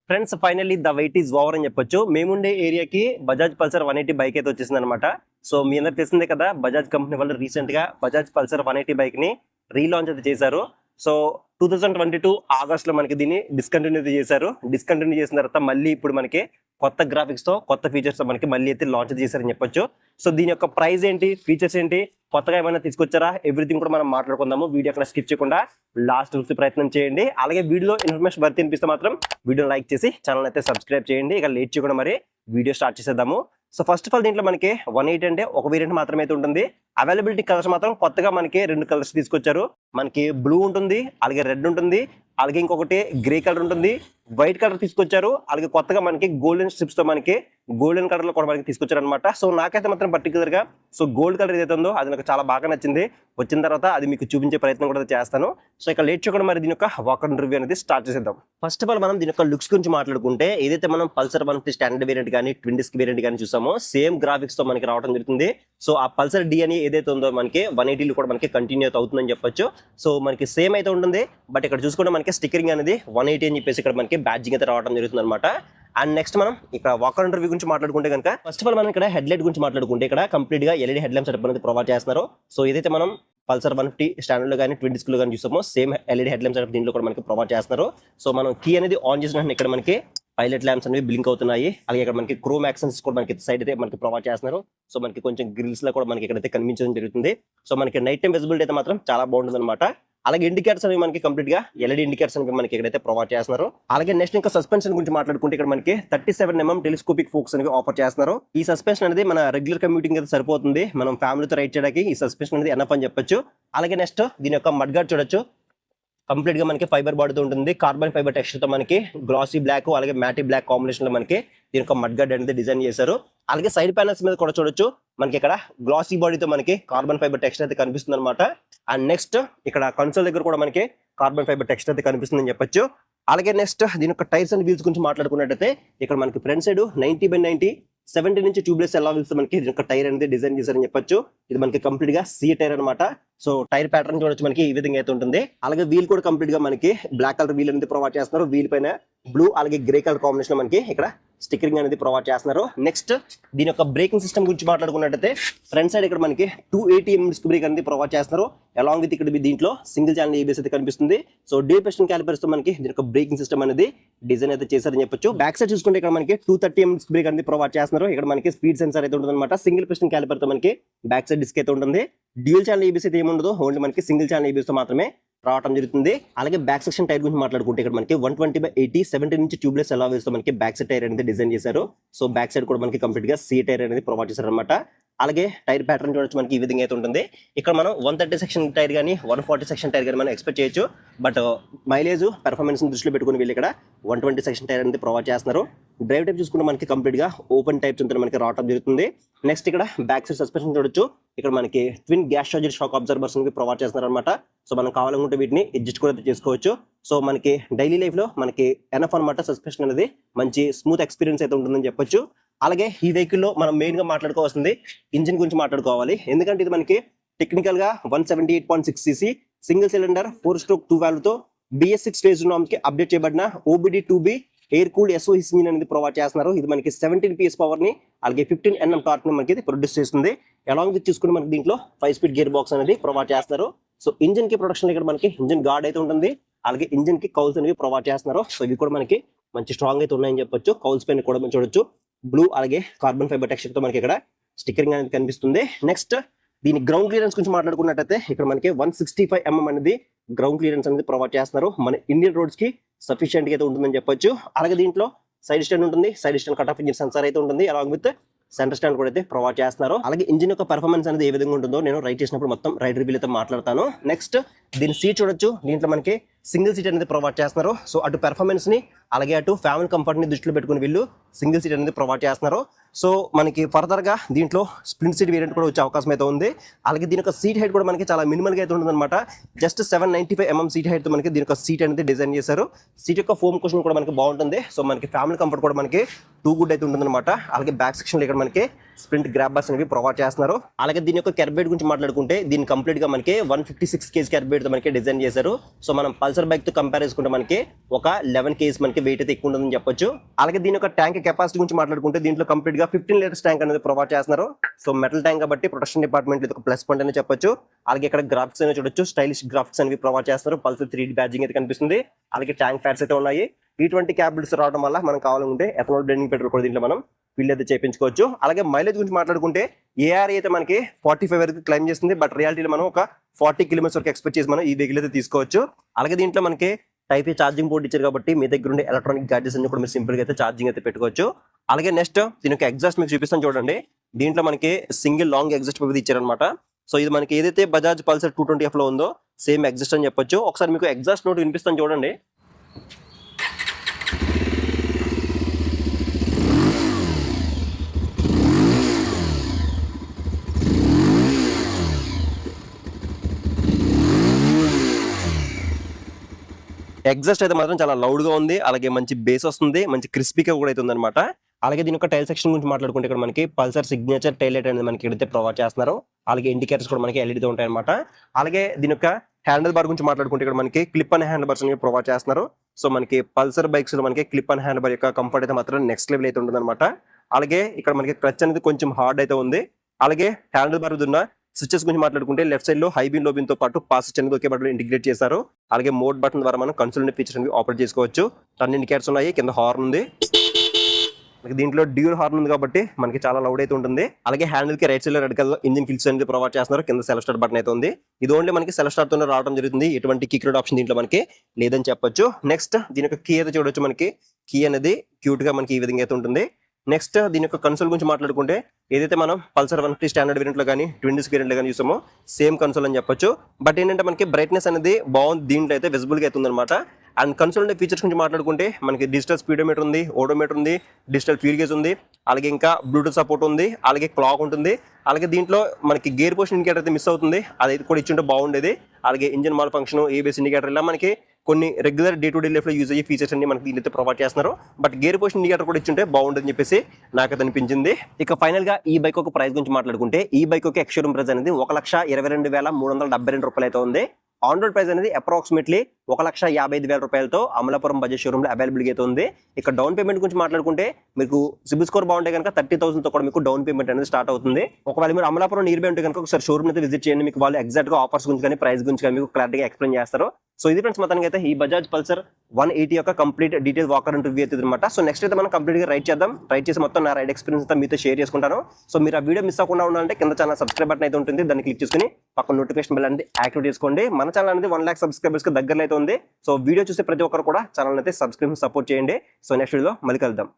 Friends finally the wait is over అని చెప్పొచ్చు. మేముండే ఏరియాకి బజాజ్ పల్సర్ 180 బైక్ అయితే వచ్చేసింది అనమాట. సో మీ అందరికి తెలిసిందే కదా, బజాజ్ కంపెనీ వాళ్ళు రీసెంట్ గా బజాజ్ పల్సర్ 180 బైక్ ని రీలాంచ్ అయితే చేశారు. సో 2022 ఆగస్ట్ లో మనకి దీన్ని డిస్కంటిన్యూ చేశారు. డిస్కంటిన్యూ చేసిన తర్వాత మళ్ళీ ఇప్పుడు మనకి కొత్త గ్రాఫిక్స్ తో కొత్త ఫీచర్స్ తో మనకి మళ్ళీ అయితే లాంచ్ చేశారని చెప్పొచ్చు. సో దీని యొక్క ప్రైస్ ఏంటి, ఫీచర్స్ ఏంటి, కొత్తగా ఏమైనా తీసుకొచ్చారా, ఎవ్రీథింగ్ కూడా మనం మాట్లాడుకుందాము. వీడియో అక్కడ స్కిప్ చేయకుండా లాస్ట్ చూసే ప్రయత్నం చేయండి. అలాగే వీడియోలో ఇన్ఫర్మేషన్ భర్తీ అనిపిస్తే మాత్రం వీడియో లైక్ చేసి ఛానల్ అయితే సబ్స్క్రైబ్ చేయండి. ఇక లేట్ చేయకుండా మరి వీడియో స్టార్ట్ చేసేద్దాము. సో ఫస్ట్ ఆఫ్ ఆల్ దీంట్లో మనకి 180 అంటే ఒక వేరియంట్ మాత్రమే అయితే ఉంటుంది. అవైలబిలిటీ కలర్స్ మాత్రం కొత్తగా మనకి 2 కలర్స్ తీసుకొచ్చారు. మనకి బ్లూ ఉంటుంది, అలాగే రెడ్ ఉంటుంది, అలాగే ఇంకొకటి గ్రే కలర్ ఉంటుంది, వైట్ కలర్ తీసుకొచ్చారు. అలాగే కొత్తగా మనకి గోల్డెన్ స్ట్రిప్స్ తో మనకి గోల్డెన్ కలర్ లో కూడా మనకి తీసుకొచ్చారు అనమాట. సో నాకైతే మాత్రం పర్టికులర్ గా సో గోల్డ్ కలర్ ఏదైతే ఉందో అది నాకు చాలా బాగా నచ్చింది. వచ్చిన తర్వాత అది మీకు చూపించే ప్రయత్నం కూడా చేస్తాను. సో ఇక లేట్ చేయకుండా మరి దీని యొక్క వాకర్ రివ్యూ అనేది స్టార్ట్ చేసేద్దాం. ఫస్ట్ ఆఫ్ ఆల్ మనం దీని యొక్క లుక్స్ గురించి మాట్లాడుకుంటే, ఏదైతే మనం పల్సర్ 150 స్టాండర్డ్ వేరియంట్ కానీ ట్విన్ డిస్క్ వేరియంట్ కానీ చూసామో సేమ్ గ్రాఫిక్స్ తో మనకి రావడం జరుగుతుంది. సో ఆ పల్సర్ డి అని ఏదైతే ఉందో మనకి 180 కూడా మనకి కంటిన్యూ అవుతుందని చెప్పొచ్చు. సో మనకి సేమ్ అయితే ఉంటుంది, బట్ ఇక్కడ చూసుకుంటే మనకి స్టిక్కరింగ్ అనేది 180 అని చెప్పేసి ఇక్కడ మనకి బ్యాడ్జింగ్ అయితే రావడం జరుగుతుంది అనమాట. అండ్ నెక్స్ట్ మనం ఇక్కడ వాకర్ రివ్యూ గురించి మాట్లాడుకుంటే కనుక, ఫస్ట్ ఆఫ్ ఆల్ మనం ఇక్కడ హెడ్ లైట్ గురించి మాట్లాడుకుంటే ఇక్కడ కంప్లీట్ గా ఎల్ఈడి హెడ్ ల్యాంప్ సెటప్ అనేది ప్రొవైడ్ చేస్తున్నారు. సో ఏదైతే మనం పల్సర్ 150 స్టాండర్డ్ లో కానీ ట్విన్ డిస్క్ లో కానీ చూసామో same LED head lamp setup దీంట్లో కూడా మనకి ప్రొవైడ్ చేస్తున్నారు. సో మనం కీ అనేది ఆన్ చేసిన ఇక్కడ మనకి పైలట్ ల్యాంప్స్ అనేవి బ్లింక్ అవుతున్నాయి. అలాగే ఇక్కడ మనకి క్రోమ్ యాక్సెన్స్ కూడా మనకి సైడ్ అయితే మనకి ప్రొవైడ్ చేస్తున్నారు. సో మనకి కొంచెం గ్రిల్స్ లో కూడా మనకి ఇక్కడైతే కనిపించడం జరుగుతుంది. సో మనకి నైట్ టైం విజిబిలిటీ అయితే మాత్రం చాలా బాగుంటుంది అనమాట. అలాగే ఇండికేటర్స్ అనేవి మనకి కంప్లీట్ గా ఎల్ఈడి ఇండికేటర్స్ అనేవి మనకి ఇక్కడైతే ప్రొవైడ్ చేస్తున్నారు. అలాగే నెక్స్ట్ ఇంకా సస్పెన్షన్ గురించి మాట్లాడుకుంటే ఇక్కడ మనకి 37mm టెలిస్కోపిక్ ఫోక్స్ అనేవి ఆఫర్ చేస్తున్నారు. ఈ సస్పెన్షన్ అనేది మన రెగ్యులర్ కమ్యూటింగ్ అయితే సరిపోతుంది. మనం ఫ్యామిలీతో రైడ్ చేయడానికి ఈ సస్పెన్షన్ అనేది ఎనఫ్ అని చెప్పొచ్చు. అలాగే నెక్స్ట్ దీని యొక్క మడ్ గార్డ్ చూడొచ్చు, కంప్లీట్ గా మనకి ఫైబర్ బాడీతో ఉంటుంది. కార్బన్ ఫైబర్ టెక్స్చర్ తో మనకి గ్లాసీ బ్లాక్ అలాగే మ్యాటీ బ్లాక్ కాంబినేషన్ లో మనకి దీని యొక్క మడ్ గార్డ్ అనేది డిజైన్ చేశారు. అలాగే సైడ్ ప్యానల్స్ మీద కూడా చూడొచ్చు, మనకి ఇక్కడ గ్లాసీ బాడీతో మనకి కార్బన్ ఫైబర్ టెక్స్చర్ అయితే కనిపిస్తుంది అనమాట. అండ్ నెక్స్ట్ ఇక్కడ కన్సోల్ దగ్గర కూడా మనకి కార్బన్ ఫైబర్ టెక్స్చర్ అయితే కనిపిస్తుంది అని చెప్పొచ్చు. అలాగే నెక్స్ట్ దీని యొక్క టైర్స్ అండ్ వీల్స్ గురించి మాట్లాడుకున్నట్టయితే ఇక్కడ మనకి ఫ్రంట్ సైడ్ 90/90 70 నుంచి ట్యూబ్లెస్ ఎలా వీల్స్ మనకి దీని యొక్క టైర్ అనేది డిజైన్ చేశారని చెప్పొచ్చు. ఇది మనకి కంప్లీట్ గా సీ టైర్ అనమాట. సో టైర్ ప్యాటర్న్ చూడొచ్చు మనకి ఈ విధంగా అయితే ఉంటుంది. అలాగే వీల్ కూడా కంప్లీట్ గా మనకి బ్లాక్ కలర్ వీల్ అనేది ప్రొవైడ్ చేస్తున్నారు. వీల్ పైన బ్లూ అలాగే గ్రే కలర్ కాంబినేషన్ మనకి ఇక్కడ స్టిక్కరింగ్ అనేది ప్రొవైడ్ చేస్తున్నారు. నెక్స్ట్ దీని యొక్క బ్రేకింగ్ సిస్టమ్ గురించి మాట్లాడుకున్నట్టయితే ఫ్రంట్ సైడ్ ఇక్కడ మనకి 280mm డిస్క్ బ్రేక్ అనేది ప్రొవైడ్ చేస్తున్నారు. అలాంగ్ విత్ ఇక్కడ దీంట్లో సింగిల్ ఛానల్ ఏబిఎస్ అయితే కనిపిస్తుంది. సో డ్యూయల్ పిస్టన్ క్యాలిపర్స్ తో మనకి దీని యొక్క బ్రేకింగ్ సిస్టమ్ అనేది డిజైన్ అయితే చేశారని చెప్పొచ్చు. బ్యాక్ సైడ్ చూసుకుంటే ఇక్కడ మనకి 230mm డిస్క్ బ్రేక్ అనేది ప్రొవైడ్ చేస్తున్నారు. ఇక్కడ మనకి స్పీడ్ సెన్సార్ అయితే ఉంటుంది అనమాట. సింగిల్ పిస్టన్ క్యాలిపర్ తో మనకి బ్యాక్ సైడ్ డిస్క్ అయితే ఉంటుంది. డ్యూయల్ ఛానల్ ఏబిఎస్ అయితే ఏముండదు, ఓన్లీ మనకి సింగిల్ ఛానల్ ఏబిఎస్ తో మాత్రమే రావడం జరుగుతుంది. అలాగే బ్యాక్ సెక్షన్ టైర్ గురించి మాట్లాడుకుంటే ఇక్కడ మనకి 120/80 70 నుంచి ట్యూబ్లెస్ ఎలా వేస్తూ మనకి బ్యాక్ సైడ్ టైర్ అనేది డిజైన్ చేశారు. సో బ్యాక్ సైడ్ కూడా మనకి కంప్లీట్ గా సీ టైర్ అనేది ప్రొవైడ్ చేశారు అనమాట. అలాగే టైర్ ప్యాటర్న్ చూడొచ్చు మనకి ఈ విధంగా అయితే ఉంటుంది. ఇక్కడ మనం 130 సెక్షన్ టైర్ కానీ 140 సెక్షన్ టైర్ కానీ మనం ఎక్స్పెక్ట్ చేయొచ్చు. బట్ మైలేజ్ పెర్ఫార్మెన్స్ దృష్టిలో పెట్టుకుని వీళ్ళు ఇక్కడ 120 సెక్షన్ టైర్ అనేది ప్రొవైడ్ చేస్తున్నారు. డ్రైవ్ టైప్ చూసుకుంటే మనకి కంప్లీట్ గా ఓపెన్ టైప్స్ ఉంటుంది మనకి రావడం జరుగుతుంది. నెక్స్ట్ ఇక్కడ బ్యాక్ సైడ్ సస్పెన్షన్ చూడొచ్చు, ఇక్కడ మనకి twin gas charger shock absorbers provide చేస్తున్నారు అనమాట. సో మనం కావాలనుకుంటే వీటిని అడ్జస్ట్ కూడా చేసుకోవచ్చు. సో మనకి డైలీ లైఫ్ లో మనకి ఎనఫ్ అనమాట సస్పెన్షన్ అనేది మంచి స్మూత్ ఎక్స్పీరియన్స్ అయితే ఉంటుందని చెప్పొచ్చు. అలాగే ఈ వెహికల్ లో మనం మెయిన్ గా మాట్లాడుకోవాల్సింది ఇంజిన్ గురించి మాట్లాడుకోవాలి. ఎందుకంటే ఇది మనకి టెక్నికల్ గా 178.6 cc single cylinder 4-stroke 2 valve తో BS6 ఫేజ్ నార్మ్స్ కి అప్డేట్ చేయబడిన OBD2B air cooled SOHC engine అనేది ప్రొవైడ్ చేస్తున్నారు. ఇది మనకి 17 PS పవర్ ని అలాగే 15 Nm టార్క్ ని మనకి ప్రొడ్యూస్ చేస్తుంది. అలాంగ్ విత్ చూసుకుంటే మనకి దీంట్లో 5-speed గేర్ బాక్స్ అనేది ప్రొవైడ్ చేస్తారు. సో ఇంజిన్ కి ప్రొడక్షన్ ఇక్కడ మనకి ఇంజిన్ గార్డ్ అయితే ఉంటుంది. అలాగే ఇంజిన్ కి కౌల్స్ అనేవి ప్రొవైడ్ చేస్తున్నారు. సో ఇవి కూడా మనకి మంచి స్ట్రాంగ్ అయితే ఉన్నాయని చెప్పొచ్చు. కౌల్స్ పైన కూడా మనం చూడొచ్చు బ్లూ అలాగే కార్బన్ ఫైబర్ టెక్స్చర్ తో మనకి ఇక్కడ స్టిక్కరింగ్ అనేది కనిపిస్తుంది. నెక్స్ట్ దీని గ్రౌండ్ క్లియరెన్స్ గురించి మాట్లాడుకున్నట్టయితే ఇక్కడ మనకి 165mm అనేది గ్రౌండ్ క్లియరెన్స్ అనేది ప్రొవైడ్ చేస్తున్నారు. మన ఇండియన్ రోడ్స్ కి సఫిషియెంట్ గా అయితే ఉంటుందని చెప్పొచ్చు. అలాగే దీంట్లో సైడ్ స్టాండ్ ఉంటుంది, side stand cut off engine sensor అయితే ఉంటుంది. అలాంగ్ విత్ సెంటర్ స్టాండ్ కూడా అయితే ప్రొవైడ్ చేస్తున్నారు. అలాగే ఇంజిన్ యొక్క పర్ఫార్మెన్స్ అనేది ఏ విధంగా ఉంటుందో నేను రైడ్ చేసినప్పుడు మొత్తం రైడ్ రివ్యూ అయితే మాట్లాడతాను. నెక్స్ట్ దీని సీట్ చూడొచ్చు, దీంట్లో మనకి సింగిల్ సీట్ అనేది ప్రొవైడ్ చేస్తున్నారు. సో అటు పెర్ఫార్మెన్స్ ని అలాగే అటు ఫ్యామిలీ కంఫర్ట్ ని దృష్టిలో పెట్టుకుని వీళ్ళు సింగిల్ సీట్ అనేది ప్రొవైడ్ చేస్తున్నారు. సో మనకి ఫర్దర్ గా దీంట్లో స్ప్లింట్ సీట్ వేరియంట్ కూడా వచ్చే అవకాశం అయితే ఉంది. అలాగే దీని యొక్క సీట్ హైట్ కూడా మనకి చాలా మినిమల్ గా అయితే ఉంటుంది అనమాట. జస్ట్ 795mm సీట్ హైట్ తో మనకి దీని యొక్క సీట్ అనేది డిజైన్ చేశారు. సీట్ యొక్క ఫోమ్ కుషన్ కూడా మనకి బాగుంటుంది. సో మనకి ఫ్యామిలీ కంఫర్ట్ కూడా మనకి టూ గుడ్ అయితే ఉంటుంది అనమాట. అలాగే బ్యాక్ సెక్షన్ లో ఇక్కడ మనకి స్ప్రింట్ గ్రాబ్ బార్స్ అనేవి ప్రొవైడ్ చేస్తున్నారు. అలాగే దీని యొక్క క్యార్బేట్ గురించి మాట్లాడుకుంటే దీన్ని కంప్లీట్ గా మనకి 156 kg క్యార్బేట్ తో మనకి డిజైన్ చేశారు. సో మనం పల్సర్ బైక్ తో కంపేర్ చేసుకుంటే మనకి ఒక 11 kgs మనకి వెయిట్ అయితే ఎక్కువ ఉంటుందని చెప్పొచ్చు. అలాగే దీని యొక్క ట్యాంక్ కెపాసిటీ గురించి మాట్లాడుకుంటే దీంట్లో కంప్లీట్ గా 15 లీటర్స్ ట్యాంక్ అనేది ప్రొవైడ్ చేస్తున్నారు. సో మెటల్ ట్యాంక్ కాబట్టి ప్రొటెక్షన్ డిపార్ట్మెంట్ ఇది ఒక ప్లస్ పాయింట్ అని చెప్పొచ్చు. అలాగే ఇక్కడ గ్రాఫిక్స్ అనేది చూడొచ్చు, స్టైలిష్ గ్రాఫిక్స్ అనేవి ప్రొవైడ్ చేస్తారు. పల్సర్ 3D బ్యాడ్జింగ్ అయితే కనిపిస్తుంది. అలాగే ట్యాంక్ ప్యాడ్స్ అయితే ఉన్నాయి. T20 క్యాబిల్స్ రావడం వల్ల మనం కావాలంటే ఎథనాల్ బ్లెండింగ్ పెట్రోల్ కూడా దీంట్లో మనం ఫిల్ అయితే చేయించుకోవచ్చు. అలాగే మైలేజ్ గురించి మాట్లాడుకుంటే ఏఆర్ అయితే మనకి 45 వరకు క్లైమ్ చేస్తుంది. బట్ రియాలిటీలో మనం ఒక 40 కిలోమీటర్స్ వరకు ఎక్స్పెక్ట్ చేసి మనం ఈ వెహికల్ అయితే తీసుకోవచ్చు. అలాగే దీంట్లో మనకి టైప్ ఏ ఛార్జింగ్ పోర్ట్ ఇచ్చారు కాబట్టి మీ దగ్గర ఉండే ఎలక్ట్రానిక్ గ్యాడ్జెట్స్ అన్ని కూడా మీరు సింపుల్ గా అయితే ఛార్జింగ్ అయితే పెట్టుకోవచ్చు. అలాగే నెక్స్ట్ దీని యొక్క ఎగ్జాస్ట్ మీకు చూపిస్తాను చూడండి. దీంట్లో మనకి సింగిల్ లాంగ్ ఎగ్జాస్ట్ పైపు ఇచ్చారనమాట. సో ఇది మనకి ఏదైతే బజాజ్ పల్సర్ 220F లో ఉందో సేమ్ ఎగ్జాస్ట్ అని చెప్పొచ్చు. ఒకసారి మీకు ఎగ్జాస్ట్ నోట్ వినిపిస్తాను చూడండి. ఎగ్జాస్ట్ అయితే మాత్రం చాలా లౌడ్ గా ఉంది. అలాగే మంచి బేస్ వస్తుంది, మంచి క్రిస్పీగా కూడా అయితే ఉందన్నమాట. అలాగే దీని యొక్క టైల్ సెక్షన్ గురించి మాట్లాడుకుంటే ఇక్కడ మనకి పల్సర్ సిగ్నేచర్ టైల్ లైట్ అనేది మనకి ఎక్కడైతే ప్రొవైడ్ చేస్తున్నారు. అలాగే ఇండికేటర్స్ కూడా మనకి ఎల్ఈడీతో ఉంటాయి అనమాట. అలాగే దీని యొక్క హ్యాండిల్ బార్ గురించి మాట్లాడుకుంటే ఇక్కడ మనకి క్లిప్ అండ్ హ్యాండిల్ బార్స్ అనేవి ప్రొవైడ్ చేస్తున్నారు. సో మనకి పల్సర్ బైక్స్ లో మనకి క్లిప్ అండ్ హ్యాండిల్ బార్ యొక్క కంఫర్ట్ అయితే మాత్రం నెక్స్ట్ లెవెల్ అయితే ఉంటుంది అనమాట. అలాగే ఇక్కడ మనకి క్లచ్ అనేది కొంచెం హార్డ్ అయితే ఉంది. అలాగే హ్యాండిల్ బార్ ఉన్న స్విచెస్ గురించి మాట్లాడుకుంటే లెఫ్ట్ సైడ్ లో హై బీమ్ లో బీమ్ తో పాటు పాస్ స్విచ్ అనేది ఒకే బటన్ ఇంటిగ్రేట్ చేశారు. అలాగే మోడ్ బటన్ ద్వారా మనం కన్సోల్ ఫీచర్ అనేది ఆపరేట్ చేసుకోవచ్చు. టర్న్ ఇండికేటర్స్ ఉన్నాయి, కింద హార్న్ ఉంది. దీంట్లో డ్యూల్ హార్న్ ఉంది కాబట్టి మనకి చాలా లౌడ్ అయితే ఉంటుంది. అలాగే హ్యాండిల్ కి రైట్ సైడ్ లో రెడ్ కలర్ ఇంజిన్ కిల్స్ అనేది ప్రొవైడ్ చేస్తున్నారు. కింద సెల్ఫ్ స్టార్ట్ బటన్ అయితే ఉంది. ఇది ఓన్లీ మనకి సెల్ఫ్ స్టార్ట్ తోనే రావడం జరుగుతుంది. ఎటువంటి కిక్ రోడ్ ఆప్షన్ దీంట్లో మనకి లేదని చెప్పొచ్చు. నెక్స్ట్ దీని యొక్క కీ అయితే చూడొచ్చు. మనకి కీ అనేది క్యూట్ గా మనకి ఈ విధంగా అయితే ఉంటుంది. నెక్స్ట్ దీని యొక్క కన్సోల్ గురించి మాట్లాడుకుంటే ఏదైతే మనం పల్సర్ 150 స్టాండర్డ్ వేరియంట్ లో కానీ 20 వేరియంట్ లో కానీ చూసామో సేమ్ కన్సోల్ అని చెప్పొచ్చు. బట్ ఏంటంటే మనకి బ్రైట్నెస్ అనేది బాగుంది, దీంట్లో అయితే విజిబుల్ గా అవుతుంది అనమాట. అండ్ కన్సోల్ ఫీచర్స్ గురించి మాట్లాడుకుంటే మనకి డిజిటల్ స్పీడోమీటర్ ఉంది, ఓడోమీటర్ ఉంది, డిజిటల్ ఫ్యూల్ గేజ్ ఉంది. అలాగే ఇంకా బ్లూటూత్ సపోర్ట్ ఉంది. అలాగే క్లాక్ ఉంటుంది. అలాగే దీంట్లో మనకి గేర్ పొజిషన్ ఇండికేటర్ అయితే మిస్ అవుతుంది, అది కూడా ఇచ్చింటే బాగుండేది. అలాగే engine mall function, ABS indicator ఇలా మనకి కొన్ని regular day to day life లో యూజ్ అయ్యే ఫీచర్స్ అన్ని మనకి దీనితో ప్రొవైడ్ చేస్తున్నారు. బట్ గేర్ పొజిషన్ ఇండికేటర్ కూడా ఇచ్చింటే బాగుంటుందని చెప్పేసి నాకైతే అనిపించింది. ఇక ఫైనల్ గా ఈ బైక్ ఒక ప్రైస్ గురించి మాట్లాడుకుంటే ఈ బైక్ ఒక ఎక్స్ షోరూమ్ ప్రైస్ అనేది 1,22,372 రూపాయలు అయితే ఉంది. ఆన్ రోడ్ ప్రైస్ అనేది అప్రాక్సిమేట్లీ 1,55,000 రూపాయలతో అమలాపురం బజాజ్ షోరూమ్ లో అవైలబుల్ అయితే ఉంది. ఇక డౌన్ పేమెంట్ గురించి మాట్లాడుకుంటే మీకు సిబిల్ స్కోర్ బాగుంటే కనుక 30,000 తో కూడా మీకు డౌన్ పేమెంట్ అనేది స్టార్ట్ అవుతుంది. ఒకవేళ మీరు అమలాపురం నియర్ బై ఉంటే కనుక ఒకసారి షోరూమ్ అయితే విజిట్ చేయండి. మీకు వాళ్ళు ఎగ్జాక్ట్ గా ఆఫర్స్ గురించి కానీ ప్రైస్ గురించి కానీ మీకు క్లారిటీగా ఎక్స్ప్లెయిన్ చేస్తారు. సో ఇది ఫ్రెండ్స్ మొత్తానికి అయితే ఈ బజాజ్ పల్సర్ 180 యొక్క complete detail walker and review అయితే అనమాట. సో నెక్స్ట్ అయితే మనం కంప్లీట్ గా రైడ్ చేద్దాం. రైడ్ చేసి మొత్తం నా రైడ్ ఎక్స్పీరియన్స్ అంతా మీతో షేర్ చేసుకుంటాను. సో మీరు ఆ వీడియో మిస్ అవ్వకుండా ఉండాలంటే కింద ఛానల్ సబ్స్క్రైబ్ బటన్ అయితే ఉంటుంది, దాన్ని క్లిక్ చేసుకుని పక్కన నోటిఫికేషన్ బెల్ అనేది యాక్టివేట్ చేసుకోండి. మన ఛానల్ అనేది 1 lakh సబ్స్క్రైబర్స్ కి దగ్గరలో అయితే ఉంది. సో వీడియో చూసే ప్రతి ఒక్కరు కూడా ఛానల్ అయితే సబ్స్క్రైబ్ సపోర్ట్ చేయండి. సో నెక్స్ట్ వీడియోలో మళ్ళీ కలుద్దాం.